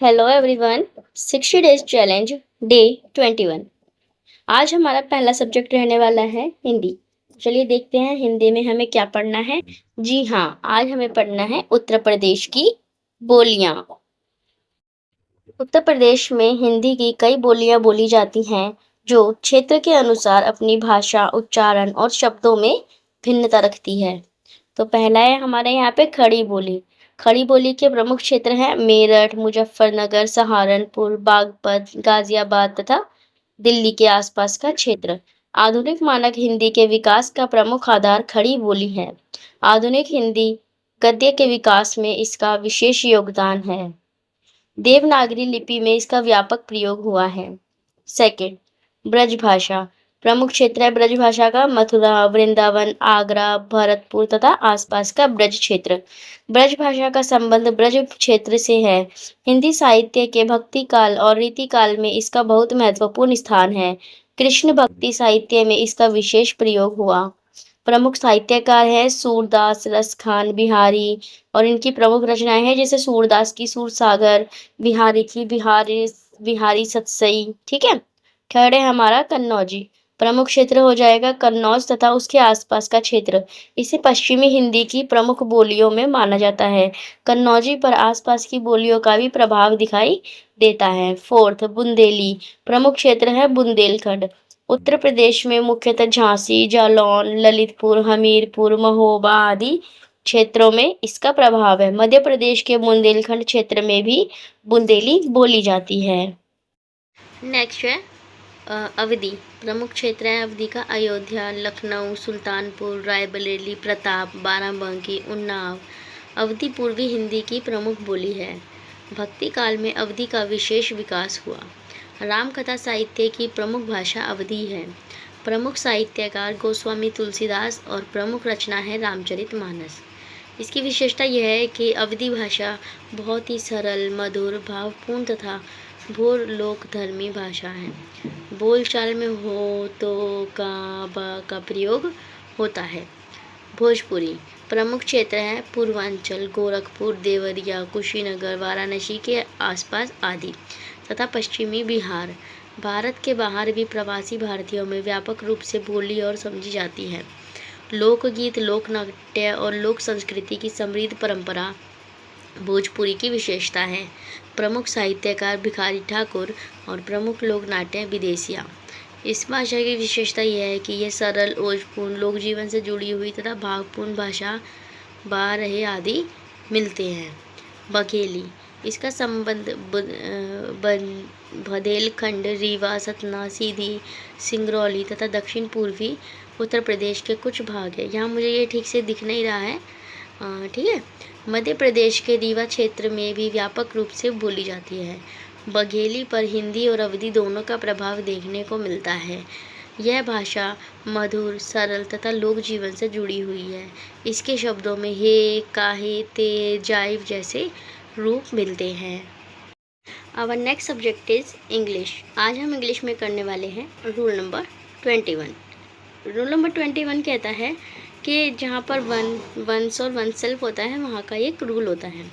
Hello everyone. 60 days challenge day 21। आज हमारा पहला सब्जेक्ट रहने वाला है हिंदी। चलिए देखते हैं हिंदी में हमें क्या पढ़ना है। जी हाँ, आज हमें पढ़ना है उत्तर प्रदेश की बोलियां। उत्तर प्रदेश में हिंदी की कई बोलियां बोली जाती हैं जो क्षेत्र के अनुसार अपनी भाषा, उच्चारण और शब्दों में भिन्नता रखती है। तो पहला है हमारे यहाँ पे खड़ी बोली। खड़ी बोली के प्रमुख क्षेत्र हैं मेरठ, मुजफ्फरनगर, सहारनपुर, बागपत, गाजियाबाद तथा दिल्ली के आसपास का क्षेत्र। आधुनिक मानक हिंदी के विकास का प्रमुख आधार खड़ी बोली है। आधुनिक हिंदी गद्य के विकास में इसका विशेष योगदान है। देवनागरी लिपि में इसका व्यापक प्रयोग हुआ है। सेकंड, ब्रज भाषा। प्रमुख क्षेत्र है ब्रज भाषा का मथुरा, वृंदावन, आगरा, भरतपुर तथा आसपास का ब्रज क्षेत्र। ब्रज भाषा का संबंध ब्रज क्षेत्र से है। हिंदी साहित्य के भक्ति काल और रीति काल में इसका बहुत महत्वपूर्ण स्थान है। कृष्ण भक्ति साहित्य में इसका विशेष प्रयोग हुआ। प्रमुख साहित्यकार है सूरदास, रसखान, बिहारी और इनकी प्रमुख रचनाएं हैं जैसे सूरदास की सूरसागर, बिहारी की बिहारी बिहारी सतसई। ठीक है। थर्ड है हमारा कन्नौजी। प्रमुख क्षेत्र हो जाएगा कन्नौज तथा उसके आसपास का क्षेत्र। इसे पश्चिमी हिंदी की प्रमुख बोलियों में माना जाता है। कन्नौजी पर आसपास की बोलियों का भी प्रभाव दिखाई देता है। फोर्थ, बुंदेली। प्रमुख क्षेत्र है बुंदेलखंड। उत्तर प्रदेश में मुख्यतः झांसी, जालौन, ललितपुर, हमीरपुर, महोबा आदि क्षेत्रों में इसका प्रभाव है। मध्य प्रदेश के बुंदेलखंड क्षेत्र में भी बुंदेली बोली जाती है। नेक्स्ट है अवधि। प्रमुख क्षेत्र है अवधि का अयोध्या, लखनऊ, सुल्तानपुर, रायबरेली, प्रताप, बाराबंकी, उन्नाव। अवधि पूर्वी हिंदी की प्रमुख बोली है। भक्ति काल में अवधि का विशेष विकास हुआ। रामकथा साहित्य की प्रमुख भाषा अवधि है। प्रमुख साहित्यकार गोस्वामी तुलसीदास और प्रमुख रचना है रामचरितमानस। इसकी विशेषता यह है कि अवधी भाषा बहुत ही सरल, मधुर, भावपूर्ण तथा भोर लोकधर्मी भाषा है। बोलचाल में हो तो का ब का प्रयोग होता है। भोजपुरी। प्रमुख क्षेत्र है पूर्वांचल, गोरखपुर, देवरिया, कुशीनगर, वाराणसी के आसपास आदि तथा पश्चिमी बिहार। भारत के बाहर भी प्रवासी भारतीयों में व्यापक रूप से बोली और समझी जाती है। लोकगीत, लोक नाट्य और लोक संस्कृति की समृद्ध परंपरा भोजपुरी की विशेषता है। प्रमुख साहित्यकार भिखारी ठाकुर और प्रमुख लोक नाट्य विदेशिया। इस भाषा की विशेषता यह है कि यह सरल, ओजपूर्ण, लोक जीवन से जुड़ी हुई तथा भावपूर्ण भाषा बारहे आदि मिलते हैं। बघेली। इसका संबंध बुंदेलखंड, रीवा, सतना, सीधी, सिंगरौली तथा दक्षिण पूर्वी उत्तर प्रदेश के कुछ भाग है। यहाँ मुझे ये ठीक से दिख नहीं रहा है। ठीक है। मध्य प्रदेश के रीवा क्षेत्र में भी व्यापक रूप से बोली जाती है। बघेली पर हिंदी और अवधी दोनों का प्रभाव देखने को मिलता है। यह भाषा मधुर, सरल तथा लोक जीवन से जुड़ी हुई है। इसके शब्दों में हे, काहे, ते, जाइव जैसे रूप मिलते हैं। Our next subject is English. आज हम इंग्लिश में करने वाले हैं रूल नंबर 21। रूल नंबर 21 कहता है कि जहाँ पर वंस और वन सेल्फ होता है वहाँ का एक रूल होता है।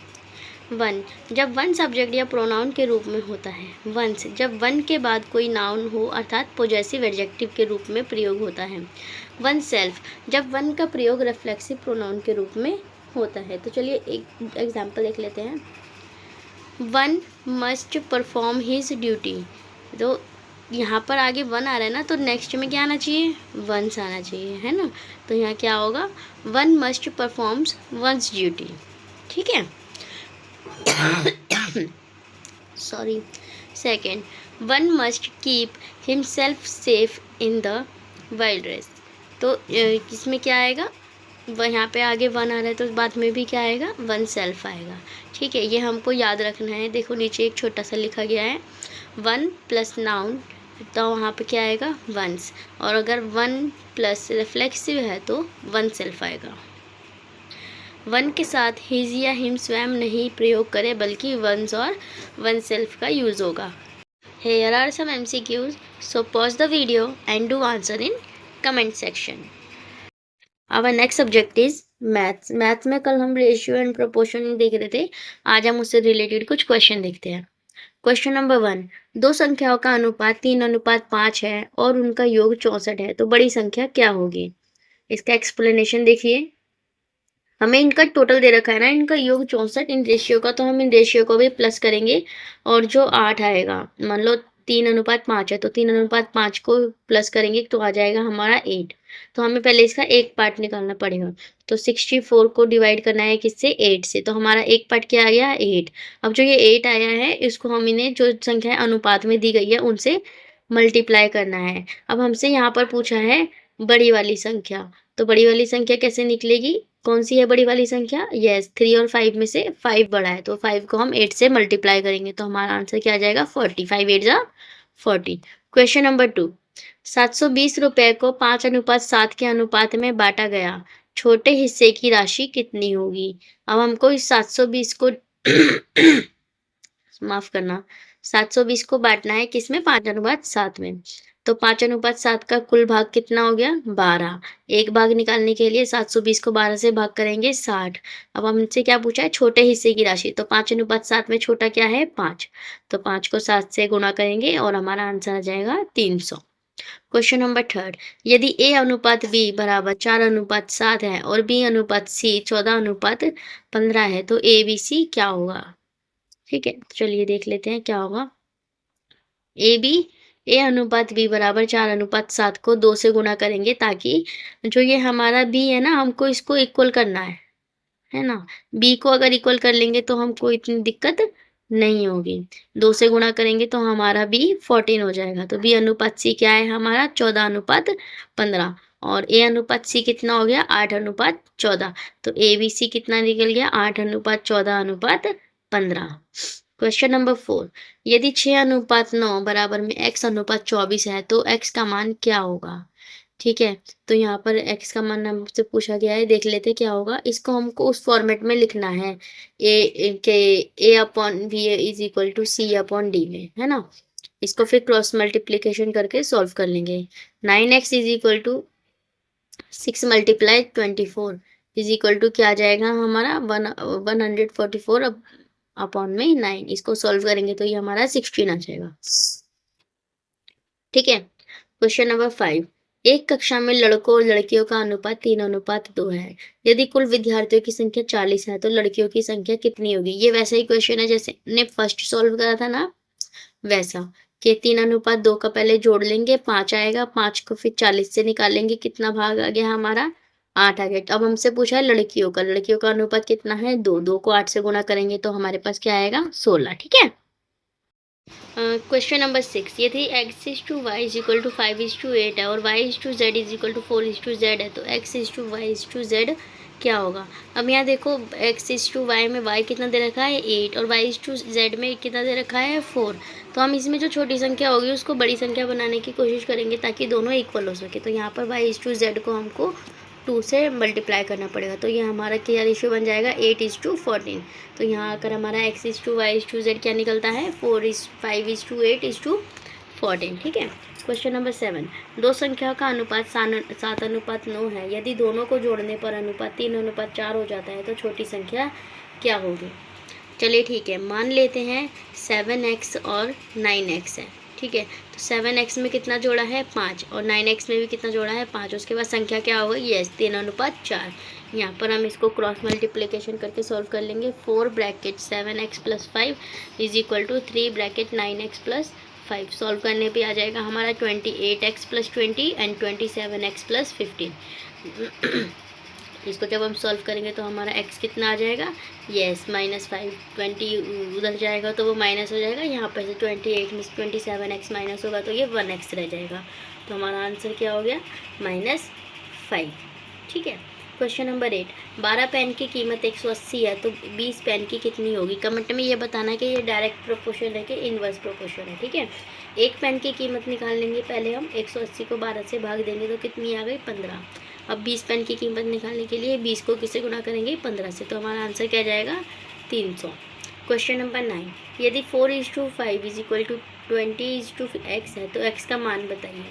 वन, जब वन सब्जेक्ट या प्रोनाउन के रूप में होता है। वंस, जब वन के बाद कोई नाउन हो अर्थात पोजेसिव एडजेक्टिव के रूप में प्रयोग होता है। वन सेल्फ, जब वन का प्रयोग रिफ्लेक्सिव प्रोनाउन के रूप में होता है। तो चलिए एक एग्जाम्पल देख लेते हैं। One must perform his duty. तो यहाँ पर आगे वन आ रहा है ना, तो नेक्स्ट में क्या आना चाहिए? वंस आना चाहिए, है ना। तो यहाँ क्या होगा? One must performs once duty. ठीक है। Sorry. Second, one must keep himself safe in the wildness. तो इसमें क्या आएगा? वह यहाँ पे आगे वन आ रहा है तो बाद में भी क्या आएगा? वन सेल्फ आएगा। ठीक है, ये हमको याद रखना है। देखो नीचे एक छोटा सा लिखा गया है, वन प्लस नाउन, तो वहाँ पे क्या आएगा? वंस। और अगर वन प्लस रिफ्लेक्सिव है तो वन सेल्फ आएगा। वन के साथ हिज या हिम स्वयं नहीं प्रयोग करें बल्कि वंस और वन सेल्फ का यूज होगा। Here are some MCQs, so pause the video and do answer in comment section. Our next subject is maths. Maths में कल हम रेशियो एंड प्रोपोर्शन देख रहे थे, आज हम उससे रिलेटेड कुछ क्वेश्चन देखते हैं। क्वेश्चन नंबर 1, दो संख्याओं का अनुपात 3:5 है और उनका योग 64 है, तो बड़ी संख्या क्या होगी? इसका एक्सप्लेनेशन देखिए। हमें इनका टोटल दे रखा है ना, इनका योग 64 इन रेशियो का, तो हम इन रेशियो को भी प्लस करेंगे और जो 8 आएगा, मान लो 3:5 है तो 3:5 को प्लस करेंगे तो आ जाएगा हमारा 8। तो हमें पहले इसका एक पार्ट निकालना पड़ेगा। तो 64 को डिवाइड करना है किससे? 8 से। तो हमारा एक पार्ट क्या आ गया? 8। अब जो ये 8 आया है इसको हम इन्हें जो संख्या अनुपात में दी गई है उनसे मल्टीप्लाई करना है। अब हमसे यहाँ पर पूछा है बड़ी वाली संख्या, तो बड़ी वाली संख्या कैसे निकलेगी? कौन सी है बड़ी वाली संख्या? यस, 3 और 5 में से 5 बड़ा है, तो 5 को हम 8 से मल्टीप्लाई करेंगे तो हमारा आंसर क्या आ जाएगा? 40। 5 8 जा 40। क्वेश्चन नंबर 2, 720 रुपए को 5:7 के अनुपात में बांटा गया, छोटे हिस्से की राशि कितनी होगी? अब हमको इस 720 को माफ करना, 720 को बांटना है किसमें? 5:7 में। तो 5:7 का कुल भाग कितना हो गया? 12। एक भाग निकालने के लिए 720 को 12 से भाग करेंगे 60। अब हमसे क्या पूछा है? छोटे हिस्से की राशि। तो 5:7 में छोटा क्या है? 5। तो 5 को 7 से गुणा करेंगे और हमारा आंसर आ जाएगा 300। क्वेश्चन नंबर 3, यदि A अनुपात B बराबर 4:7 है और B अनुपात C 14:15 है तो ABC क्या होगा? ठीक है, तो चलिए देख लेते हैं क्या होगा। ए अनुपात बी बराबर 4:7 को 2 से गुणा करेंगे ताकि जो ये हमारा बी है ना, हमको इसको इक्वल करना है ना। बी को अगर इक्वल कर लेंगे तो हमको इतनी दिक्कत नहीं होगी। 2 से गुणा करेंगे तो हमारा बी 14 हो जाएगा। तो बी अनुपात सी क्या है हमारा? 14:15। और ए अनुपात सी कितना हो गया? 8:14। तो ए बी सी कितना निकल गया? 8:14:15। क्वेश्चन नंबर 4, यदि 6:9 बराबर में x अनुपात 24 है तो x का मान क्या होगा? ठीक है, तो यहाँ पर x का मान हमसे पूछा गया है, देख लेते क्या होगा। इसको हमको उस फॉर्मेट में लिखना है a upon B is equal to C upon D में, है ना। इसको फिर क्रॉस मल्टीप्लीकेशन करके सॉल्व कर लेंगे। 9x is equal to 6 multiply 24 is equal to क्या आ जाएगा हमारा? 144 अपॉन में 9। इसको सॉल्व करेंगे तो ये हमारा 16 आ जाएगा। ठीक है, क्वेश्चन नंबर 5, एक कक्षा में लड़कों और लड़कियों का अनुपात 3:2 है। यदि कुल विद्यार्थियों की संख्या 40 है तो लड़कियों की संख्या कितनी होगी? ये वैसा ही क्वेश्चन है जैसे ने फर्स्ट सॉल्व करा था ना, वैसा कि 3:2 का पहले जोड़ लेंगे 5 आएगा, 5 को फिर 40 से निकालेंगे, कितना भाग आ गया हमारा? 8 आ गया। अब हमसे पूछा है लड़कियों का अनुपात कितना है? 2। 2 को 8 से गुणा करेंगे तो हमारे पास क्या आएगा? 16। ठीक है, क्वेश्चन नंबर 6, यदि x is to y is equal to 5:8 है और y is to z is equal to 4:z है तो x is to y is to z क्या होगा? अब यहाँ देखो x इज टू वाई में y कितना दे रखा है? 8 और y इज टू जेड में कितना दे रखा है? 4। तो हम इसमें जो छोटी संख्या होगी उसको बड़ी संख्या बनाने की कोशिश करेंगे ताकि दोनों इक्वल हो सके। तो यहाँ पर y इज टू जेड को हमको 2 से मल्टीप्लाई करना पड़ेगा। तो ये हमारा क्या रेशियो बन जाएगा? 8:14। तो यहाँ आकर हमारा x is to y is to z क्या निकलता है? 5:8:14। ठीक है, क्वेश्चन नंबर 7, दो संख्याओं का अनुपात 7:9 है। यदि दोनों को जोड़ने पर अनुपात 3:4 हो जाता है तो छोटी संख्या क्या होगी? चलिए ठीक है, मान लेते हैं 7x और 9x है। ठीक है, तो 7x में कितना जोड़ा है? 5 और 9x में भी कितना जोड़ा है? 5। उसके बाद संख्या क्या होगी? यस, 3:4। यहाँ पर हम इसको क्रॉस मल्टीप्लिकेशन करके सॉल्व कर लेंगे। 4 bracket 7x plus 5 is equal to 3 bracket 9x plus 5। Solve करने पे आ जाएगा हमारा 28x plus 20 and 27x plus 15। इसको जब हम सॉल्व करेंगे तो हमारा x कितना आ जाएगा? यस, -5। 20 उधर जाएगा तो वो माइनस हो जाएगा। यहाँ पर से 28 में 27x माइनस होगा तो ये 1x रह जाएगा। तो हमारा आंसर क्या हो गया? -5। ठीक है, क्वेश्चन नंबर 8, 12 पेन की कीमत 180 है तो 20 पेन की कितनी होगी? कमेंट में ये बताना है कि ये डायरेक्ट प्रोपोर्शन है कि इनवर्स प्रोपोर्शन है। ठीक है, एक पेन की कीमत निकाल लेंगे पहले हम। 180 को 12 से भाग देंगे तो कितनी आ गई? 15। अब 20 पेन की कीमत निकालने के लिए 20 को किससे गुणा करेंगे? 15 से। तो हमारा आंसर क्या जाएगा? 300। क्वेश्चन नंबर 9, यदि 4:5 इज इक्वल टू 20:x है तो x का मान बताइए।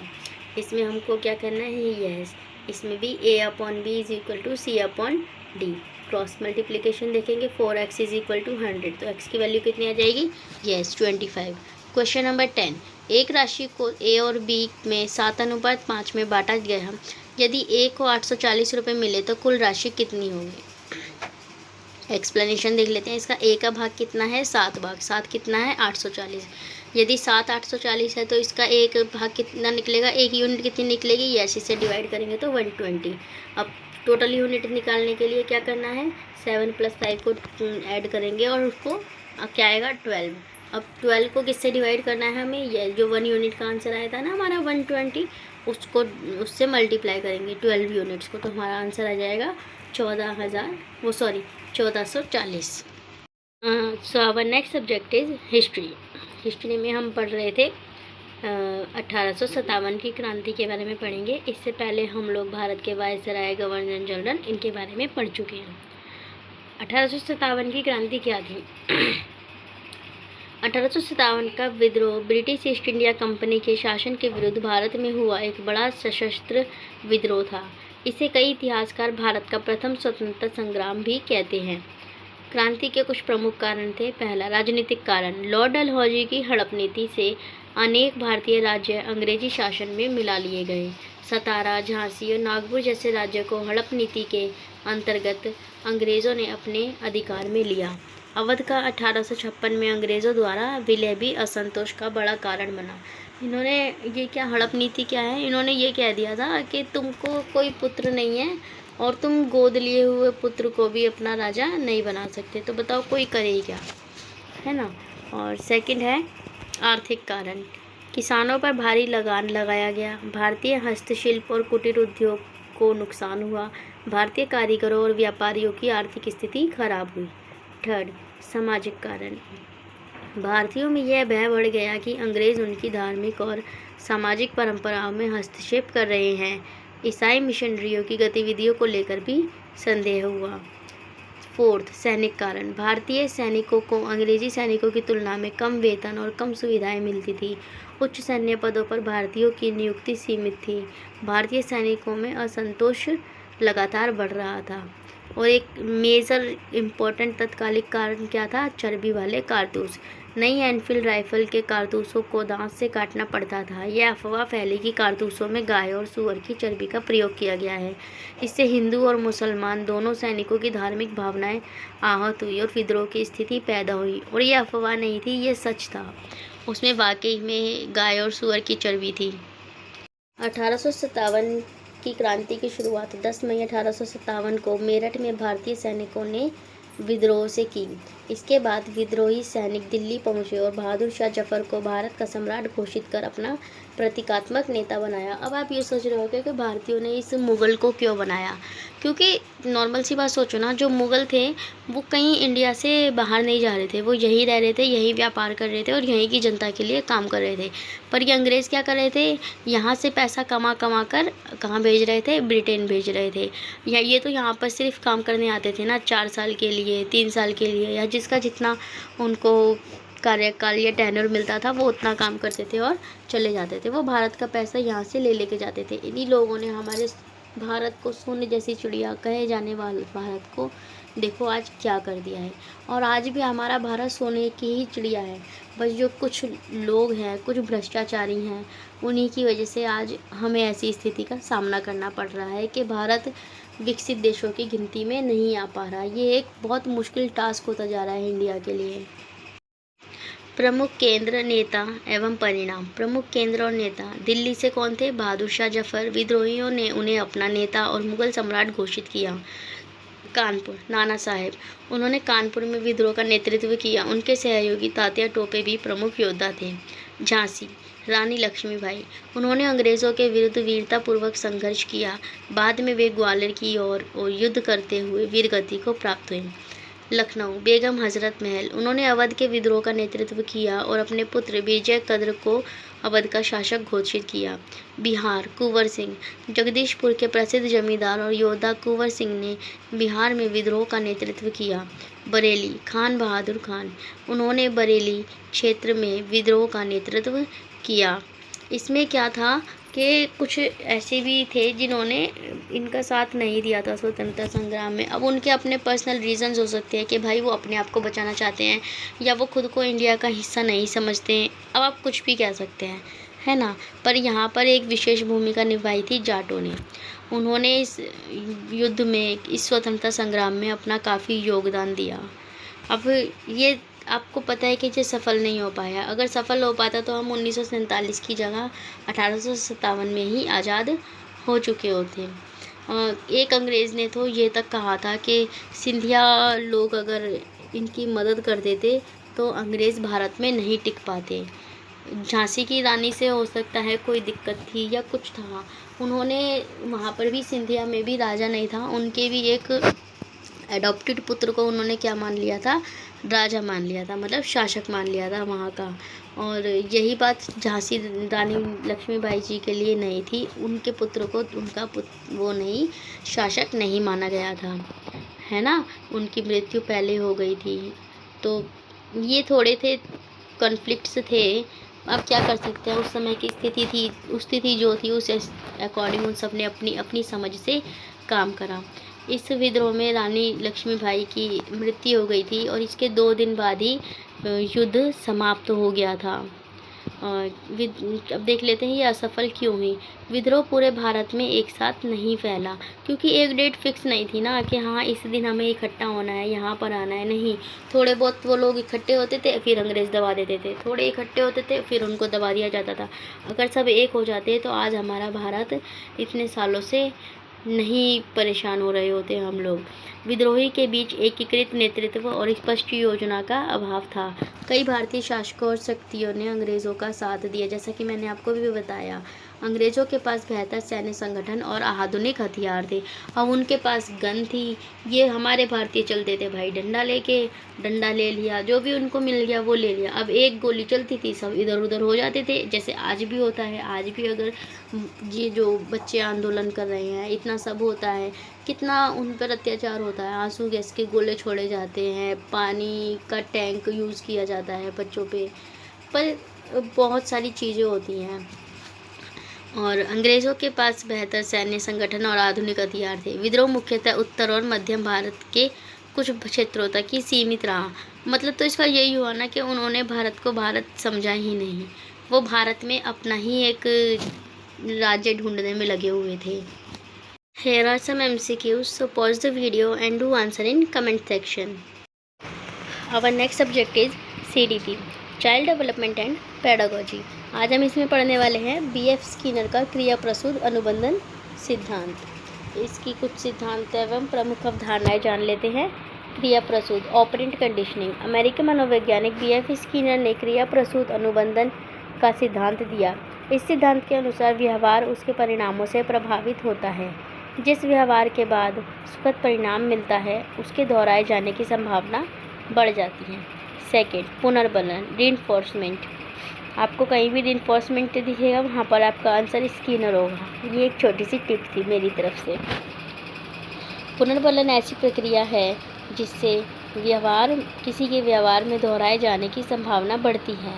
इसमें हमको क्या करना है? यस, इसमें भी a upon B is equal to C upon D. Cross multiplication देखेंगे 4x इज इक्वल टू 100, तो x की वैल्यू कितनी आ जाएगी? यस 25। क्वेश्चन नंबर 10, एक राशि को a और b में 7:5 में बांटा गया। यदि a को 840 रुपये मिले तो कुल राशि कितनी होगी? एक्सप्लेनेशन देख लेते हैं। इसका a का भाग कितना है? 7 भाग, 7 कितना है? 840। यदि 7 840 है तो इसका एक भाग कितना निकलेगा? एक यूनिट कितनी निकलेगी? यस, इसे डिवाइड करेंगे तो 120। अब टोटल यूनिट निकालने के लिए क्या करना है? 7 + 5 को ऐड करेंगे और उसको क्या आएगा? 12। अब 12 को किससे डिवाइड करना है हमें? ये जो 1 यूनिट का आंसर आया था ना हमारा 120, उसको उससे मल्टीप्लाई करेंगे 12 यूनिट्स को, तो हमारा आंसर आ जाएगा 1440। So our next subject is history. History में हम पढ़ रहे थे 1857 की क्रांति के बारे में पढ़ेंगे। इससे पहले हम लोग भारत के वायसराय, गवर्नर जनरल, इनके बारे में पढ़ चुके हैं। 1857 की क्रांति क्या थी? 1857 का विद्रोह ब्रिटिश ईस्ट इंडिया कंपनी के शासन के विरुद्ध भारत में हुआ एक बड़ा सशस्त्र विद्रोह था। इसे कई इतिहासकार भारत का प्रथम स्वतंत्रता संग्राम भी कहते हैं। क्रांति के कुछ प्रमुख कारण थे। पहला, राजनीतिक कारण। लॉर्ड डलहौजी की हड़प नीति से अनेक भारतीय राज्य अंग्रेजी शासन में मिला लिए गए। सतारा, झांसी और नागपुर जैसे राज्यों को हड़प नीति के अंतर्गत अंग्रेज़ों ने अपने अधिकार में लिया। अवध का 1856 में अंग्रेज़ों द्वारा विलय भी असंतोष का बड़ा कारण बना। इन्होंने ये क्या हड़प नीति क्या है? इन्होंने ये कह दिया था कि तुमको कोई पुत्र नहीं है और तुम गोद लिए हुए पुत्र को भी अपना राजा नहीं बना सकते, तो बताओ कोई करे क्या, है ना। और सेकंड है आर्थिक कारण। किसानों पर भारी लगान लगाया गया। भारतीय हस्तशिल्प और कुटीर उद्योग को नुकसान हुआ। भारतीय कारीगरों और व्यापारियों की आर्थिक स्थिति खराब हुई। थर्ड, सामाजिक कारण। भारतीयों में यह भय बढ़ गया कि अंग्रेज़ उनकी धार्मिक और सामाजिक परंपराओं में हस्तक्षेप कर रहे हैं। ईसाई मिशनरियों की गतिविधियों को लेकर भी संदेह हुआ। फोर्थ, सैनिक कारण। भारतीय सैनिकों को अंग्रेजी सैनिकों की तुलना में कम वेतन और कम सुविधाएं मिलती थी। उच्च सैन्य पदों पर भारतीयों की नियुक्ति सीमित थी। भारतीय सैनिकों में असंतोष लगातार बढ़ रहा था। और एक मेजर इम्पोर्टेंट तत्कालिक कारण क्या था? चर्बी वाले कारतूस। नई एनफील्ड राइफल के कारतूसों को दांत से काटना पड़ता था। यह अफवाह फैली कि कारतूसों में गाय और सूअर की चर्बी का प्रयोग किया गया है। इससे हिंदू और मुसलमान दोनों सैनिकों की धार्मिक भावनाएं आहत हुई और विद्रोह की स्थिति पैदा हुई। और यह अफवाह नहीं थी, ये सच था। उसमें वाकई में गाय और सूअर की चर्बी थी। 1857 की क्रांति की शुरुआत 10 मई 1857 को मेरठ में भारतीय सैनिकों ने विद्रोह से की। इसके बाद विद्रोही सैनिक दिल्ली पहुंचे और बहादुर शाह जफर को भारत का सम्राट घोषित कर अपना प्रतीकात्मक नेता बनाया। अब आप ये सोच रहे होगे कि भारतीयों ने इस मुग़ल को क्यों बनाया? क्योंकि नॉर्मल सी बात सोचो ना, जो मुग़ल थे वो कहीं इंडिया से बाहर नहीं जा रहे थे, वो यहीं रह रहे थे, यहीं व्यापार कर रहे थे और यहीं की जनता के लिए काम कर रहे थे। पर ये अंग्रेज़ क्या कर रहे थे? यहाँ से पैसा कमा कमा कर कहाँ भेज रहे थे? ब्रिटेन भेज रहे थे। या ये तो यहाँ पर सिर्फ काम करने आते थे ना, 4 साल के लिए, 3 साल के लिए, या जिसका जितना उनको कार्यकाल या टेन्योर मिलता था वो उतना काम करते थे और चले जाते थे। वो भारत का पैसा यहाँ से ले लेके जाते थे। इन्हीं लोगों ने हमारे भारत को सोने जैसी चिड़िया कहे जाने वाले भारत को देखो आज क्या कर दिया है। और आज भी हमारा भारत सोने की ही चिड़िया है, बस जो कुछ लोग हैं, कुछ भ्रष्टाचारी हैं, उन्हीं की वजह से आज हमें ऐसी स्थिति का सामना करना पड़ रहा है कि भारत विकसित देशों की गिनती में नहीं आ पा रहा। ये एक बहुत मुश्किल टास्क होता जा रहा है इंडिया के लिए। प्रमुख केंद्र, नेता एवं परिणाम। प्रमुख केंद्र और नेता दिल्ली से कौन थे? बहादुर शाह जफर। विद्रोहियों ने उन्हें अपना नेता और मुगल सम्राट घोषित किया। कानपुर, नाना साहेब। उन्होंने कानपुर में विद्रोह का नेतृत्व किया। उनके सहयोगी तात्या टोपे भी प्रमुख योद्धा थे। झांसी, रानी लक्ष्मीबाई। उन्होंने अंग्रेज़ों के विरुद्ध वीरतापूर्वक संघर्ष किया। बाद में वे ग्वालियर की ओर युद्ध करते हुए वीरगति को प्राप्त हुए। लखनऊ, बेगम हजरत महल। उन्होंने अवध के विद्रोह का नेतृत्व किया और अपने पुत्र विजय कद्र को अवध का शासक घोषित किया। बिहार, कुंवर सिंह। जगदीशपुर के प्रसिद्ध जमींदार और योद्धा कुंवर सिंह ने बिहार में विद्रोह का नेतृत्व किया। बरेली, खान बहादुर खान। उन्होंने बरेली क्षेत्र में विद्रोह का नेतृत्व किया। इसमें क्या था? कि कुछ ऐसे भी थे जिन्होंने इनका साथ नहीं दिया था स्वतंत्रता संग्राम में। अब उनके अपने पर्सनल रीजंस हो सकते हैं कि भाई वो अपने आप को बचाना चाहते हैं या वो खुद को इंडिया का हिस्सा नहीं समझते हैं। अब आप कुछ भी कह सकते हैं, है ना। पर यहाँ पर एक विशेष भूमिका निभाई थी जाटों ने। उन्होंने इस युद्ध में, इस स्वतंत्रता संग्राम में अपना काफ़ी योगदान दिया। अब ये आपको पता है कि ये सफल नहीं हो पाया। अगर सफल हो पाता तो हम 1947 की जगह 1857 में ही आज़ाद हो चुके होते। एक अंग्रेज़ ने तो ये तक कहा था कि सिंधिया लोग अगर इनकी मदद कर देते तो अंग्रेज़ भारत में नहीं टिक पाते। झांसी की रानी से हो सकता है कोई दिक्कत थी या कुछ था। उन्होंने वहाँ पर भी, सिंधिया में भी राजा नहीं था, उनके भी एक एडॉप्टेड पुत्र को उन्होंने क्या मान लिया था, राजा मान लिया था, मतलब शासक मान लिया था वहाँ का। और यही बात झांसी रानी लक्ष्मीबाई जी के लिए नहीं थी। उनके पुत्र को उनका वो नहीं, शासक नहीं माना गया था, है ना। उनकी मृत्यु पहले हो गई थी। तो ये थोड़े थे कॉन्फ्लिक्ट्स थे। अब क्या कर सकते हैं, उस समय की स्थिति थी, उस स्थिति जो थी उस अकॉर्डिंग उन सब ने अपनी अपनी समझ से काम करा। इस विद्रोह में रानी लक्ष्मीबाई की मृत्यु हो गई थी और इसके 2 दिन बाद ही युद्ध समाप्त हो गया था। अब देख लेते हैं ये असफल क्यों हुई। विद्रोह पूरे भारत में एक साथ नहीं फैला क्योंकि एक डेट फिक्स नहीं थी ना कि हाँ इस दिन हमें इकट्ठा होना है, यहाँ पर आना है। नहीं, थोड़े बहुत वो लोग इकट्ठे होते थे, फिर अंग्रेज़ दबा देते थे, थोड़े इकट्ठे होते थे, फिर उनको दबा दिया जाता था। अगर सब एक हो जाते तो आज हमारा भारत इतने सालों से नहीं परेशान हो रहे होते हम लोग। विद्रोही के बीच एकीकृत नेतृत्व और स्पष्ट योजना का अभाव था। कई भारतीय शासकों और शक्तियों ने अंग्रेज़ों का साथ दिया, जैसा कि मैंने आपको भी बताया। अंग्रेज़ों के पास बेहतर सैन्य संगठन और आधुनिक हथियार थे। अब उनके पास गन थी। ये हमारे भारतीय चलते थे भाई डंडा लेके, डंडा ले लिया, जो भी उनको मिल गया वो ले लिया। अब एक गोली चलती थी, सब इधर उधर हो जाते थे, जैसे आज भी होता है। आज भी अगर ये जो बच्चे आंदोलन कर रहे हैं, इतना सब होता है, कितना उन पर अत्याचार होता है। आंसू गैस के गोले छोड़े जाते हैं, पानी का टैंक यूज़ किया जाता है बच्चों पर बहुत सारी चीज़ें होती हैं। और अंग्रेज़ों के पास बेहतर सैन्य संगठन और आधुनिक हथियार थे। विद्रोह मुख्यतः उत्तर और मध्यम भारत के कुछ क्षेत्रों तक ही सीमित रहा। मतलब तो इसका यही हुआ ना कि उन्होंने भारत को भारत समझा ही नहीं। वो भारत में अपना ही एक राज्य ढूंढने में लगे हुए थे। Here are some MCQs, so pause the video and do answer in comment section. Our next subject is CDP, Child Development and Pedagogy. आज हम इसमें पढ़ने वाले हैं BF स्किनर का क्रिया प्रसूत अनुबंधन सिद्धांत। इसकी कुछ सिद्धांत एवं प्रमुख अवधारणाएं जान लेते हैं। क्रिया प्रसूत, ऑपरेंट कंडीशनिंग। अमेरिकी मनोवैज्ञानिक BF स्किनर ने क्रिया प्रसूत अनुबंधन का सिद्धांत दिया। इस सिद्धांत के अनुसार व्यवहार उसके परिणामों से प्रभावित होता है। जिस व्यवहार के बाद सुखद परिणाम मिलता है उसके दोहराए जाने की संभावना बढ़ जाती है। सेकेंड, पुनर्बलन, रीइंफोर्समेंट। आपको कहीं भी रीइंफोर्समेंट दिखेगा वहाँ पर आपका आंसर स्किनर होगा। ये एक छोटी सी टिप थी मेरी तरफ से। पुनर्बलन ऐसी प्रक्रिया है जिससे किसी के व्यवहार में दोहराए जाने की संभावना बढ़ती है।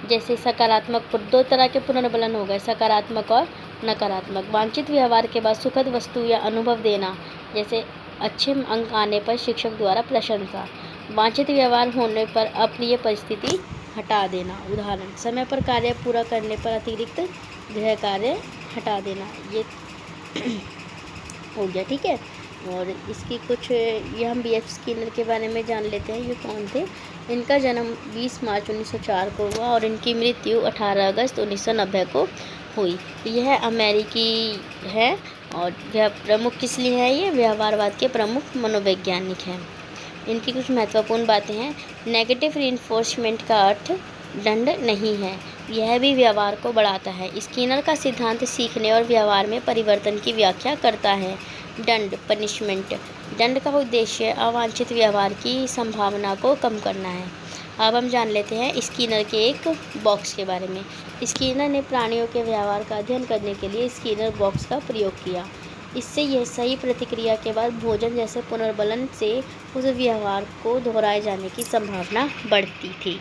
जैसे सकारात्मक, 2 तरह के पुनर्बलन हो गए, सकारात्मक और नकारात्मक। वांछित व्यवहार के बाद सुखद वस्तु या अनुभव देना, जैसे अच्छे अंक आने पर शिक्षक द्वारा प्रशंसा। वांछित व्यवहार होने पर अप्रिय परिस्थिति हटा देना। उदाहरण, समय पर कार्य पूरा करने पर अतिरिक्त गृह कार्य हटा देना। ये हो गया, ठीक है। और इसकी कुछ ये हम BF स्किनर के बारे में जान लेते हैं। ये कौन थे? इनका जन्म 20 मार्च 1904 को हुआ और इनकी मृत्यु 18 अगस्त 1990 को हुई। यह अमेरिकी है और यह प्रमुख किस लिए है? ये व्यवहारवाद के प्रमुख मनोवैज्ञानिक हैं। इनकी कुछ महत्वपूर्ण बातें हैं। नेगेटिव रीइंफोर्समेंट का अर्थ दंड नहीं है, यह भी व्यवहार को बढ़ाता है। स्किनर का सिद्धांत सीखने और व्यवहार में परिवर्तन की व्याख्या करता है। दंड, पनिशमेंट। दंड का उद्देश्य अवांछित व्यवहार की संभावना को कम करना है। अब हम जान लेते हैं स्किनर के एक बॉक्स के बारे में। स्किनर ने प्राणियों के व्यवहार का अध्ययन करने के लिए स्किनर बॉक्स का प्रयोग किया। इससे यह सही प्रतिक्रिया के बाद भोजन जैसे पुनर्बलन से उस व्यवहार को दोहराए जाने की संभावना बढ़ती थी।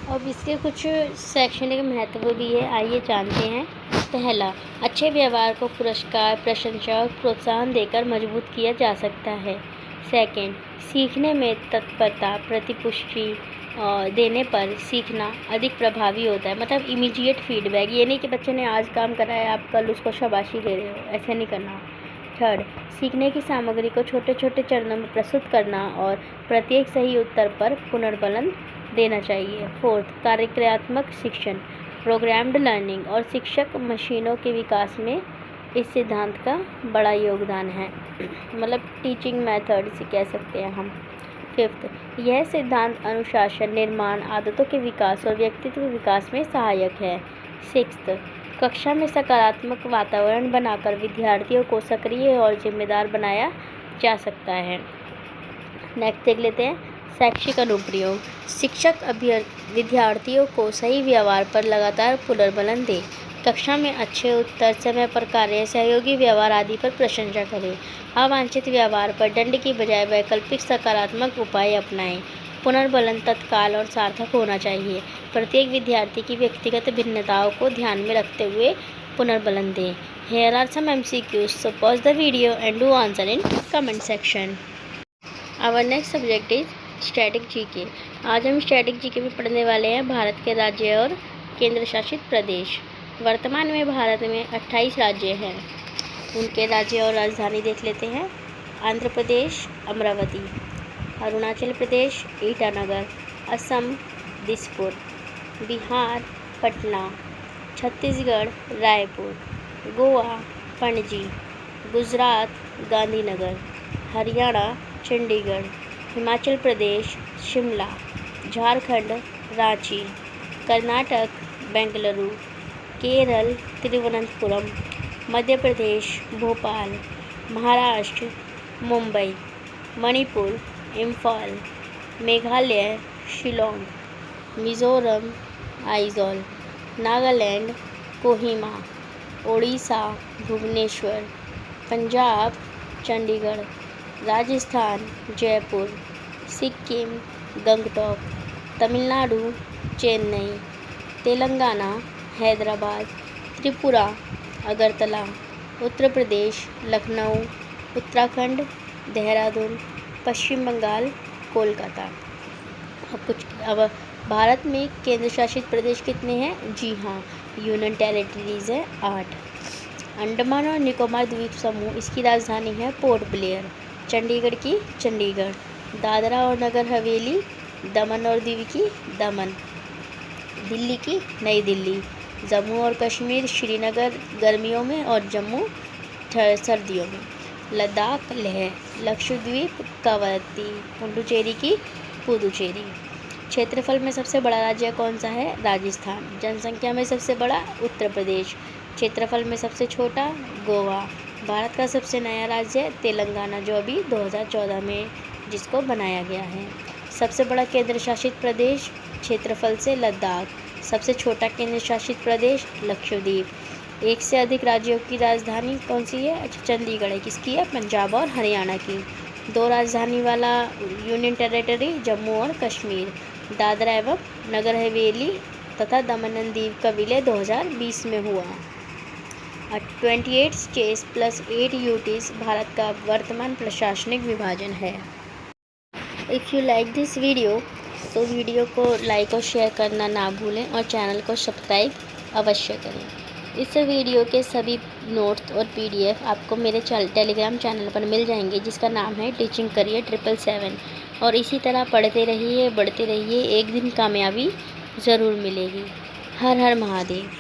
अब इसके कुछ शैक्षणिक महत्व भी है, आइए जानते हैं। पहला, अच्छे व्यवहार को पुरस्कार, प्रशंसा और प्रोत्साहन देकर मजबूत किया जा सकता है। सेकंड, सीखने में तत्परता, प्रतिपुष्टि देने पर सीखना अधिक प्रभावी होता है। मतलब इमीडिएट फीडबैक, ये नहीं कि बच्चे ने आज काम करा है आप कल उसको शाबाशी दे रहे हो, ऐसे नहीं करना। थर्ड, सीखने की सामग्री को छोटे छोटे चरणों में प्रस्तुत करना और प्रत्येक सही उत्तर पर पुनर्बलन देना चाहिए। फोर्थ, कार्यक्रियात्मक शिक्षण, प्रोग्राम्ड लर्निंग और शिक्षक मशीनों के विकास में इस सिद्धांत का बड़ा योगदान है। मतलब टीचिंग मेथड से कह सकते हैं हम। फिफ्थ, यह सिद्धांत अनुशासन, निर्माण, आदतों के विकास और व्यक्तित्व विकास में सहायक है। सिक्स्थ, कक्षा में सकारात्मक वातावरण बनाकर विद्यार्थियों को सक्रिय और जिम्मेदार बनाया जा सकता है। नेक्स्ट देख लेते हैं, शैक्षिक अनुप्रयोग। शिक्षक विद्यार्थियों को सही व्यवहार पर लगातार पुनर्बलन दे। कक्षा में अच्छे उत्तर, समय पर कार्य, सहयोगी व्यवहार आदि पर प्रशंसा करें। अवांछित व्यवहार पर दंड की बजाय वैकल्पिक सकारात्मक उपाय अपनाएं। पुनर्बलन तत्काल और सार्थक होना चाहिए। प्रत्येक विद्यार्थी की व्यक्तिगत भिन्नताओं को ध्यान में रखते हुए पुनर्बलन दें। Here are some MCQs, so pause the video and do answer in comment section. Our next subject is static GK. आज हम स्टैटिक जीके में पढ़ने वाले हैं भारत के राज्य और केंद्र शासित प्रदेश। वर्तमान में भारत में 28 राज्य हैं। उनके राज्य और राजधानी देख लेते हैं। आंध्र प्रदेश अमरावती, अरुणाचल प्रदेश ईटानगर, असम दिसपुर, बिहार पटना, छत्तीसगढ़ रायपुर, गोवा पणजी, गुजरात गांधीनगर, हरियाणा चंडीगढ़, हिमाचल प्रदेश शिमला, झारखंड रांची, कर्नाटक बेंगलुरु, केरल तिरुवनंतपुरम, मध्य प्रदेश भोपाल, महाराष्ट्र मुंबई, मणिपुर इम्फाल, मेघालय शिलोंग, मिज़ोरम आइजॉल, नागालैंड कोहिमा, ओडिशा भुवनेश्वर, पंजाब चंडीगढ़, राजस्थान जयपुर, सिक्किम गंगटोक, तमिलनाडु चेन्नई, तेलंगाना हैदराबाद, त्रिपुरा अगरतला, उत्तर प्रदेश लखनऊ, उत्तराखंड देहरादून, पश्चिम बंगाल कोलकाता। अब भारत में केंद्र शासित प्रदेश कितने हैं? जी हाँ, यूनियन टेरिटरीज है 8। अंडमान और निकोबार द्वीप समूह, इसकी राजधानी है पोर्ट ब्लेयर। चंडीगढ़ की चंडीगढ़, दादरा और नगर हवेली, दमन और दीव की दमन, दिल्ली की नई दिल्ली, जम्मू और कश्मीर श्रीनगर गर्मियों में और जम्मू सर्दियों में, लद्दाख लेह, लक्षद्वीप कवरत्ती, पुडुचेरी की पुदुचेरी। क्षेत्रफल में सबसे बड़ा राज्य कौन सा है? राजस्थान। जनसंख्या में सबसे बड़ा उत्तर प्रदेश। क्षेत्रफल में सबसे छोटा गोवा। भारत का सबसे नया राज्य तेलंगाना, जो अभी 2014 में जिसको बनाया गया है। सबसे बड़ा केंद्र शासित प्रदेश क्षेत्रफल से लद्दाख। सबसे छोटा केंद्र शासित प्रदेश लक्षद्वीप। एक से अधिक राज्यों की राजधानी कौन सी है? अच्छा, चंडीगढ़ है। किसकी है? पंजाब और हरियाणा की। 2 राजधानी वाला यूनियन टेरिटरी जम्मू और कश्मीर। दादरा एवं नगर हवेली तथा दमन एंड दीव का विलय 2020 में हुआ। 28 स्टेट्स प्लस 8 यूटीज भारत का वर्तमान प्रशासनिक विभाजन है। If you like this video तो वीडियो को लाइक और शेयर करना ना भूलें और चैनल को सब्सक्राइब अवश्य करें। इस वीडियो के सभी नोट्स और PDF आपको मेरे टेलीग्राम चैनल पर मिल जाएंगे, जिसका नाम है टीचिंग करियर 777। और इसी तरह पढ़ते रहिए, बढ़ते रहिए, एक दिन कामयाबी ज़रूर मिलेगी। हर हर महादेव।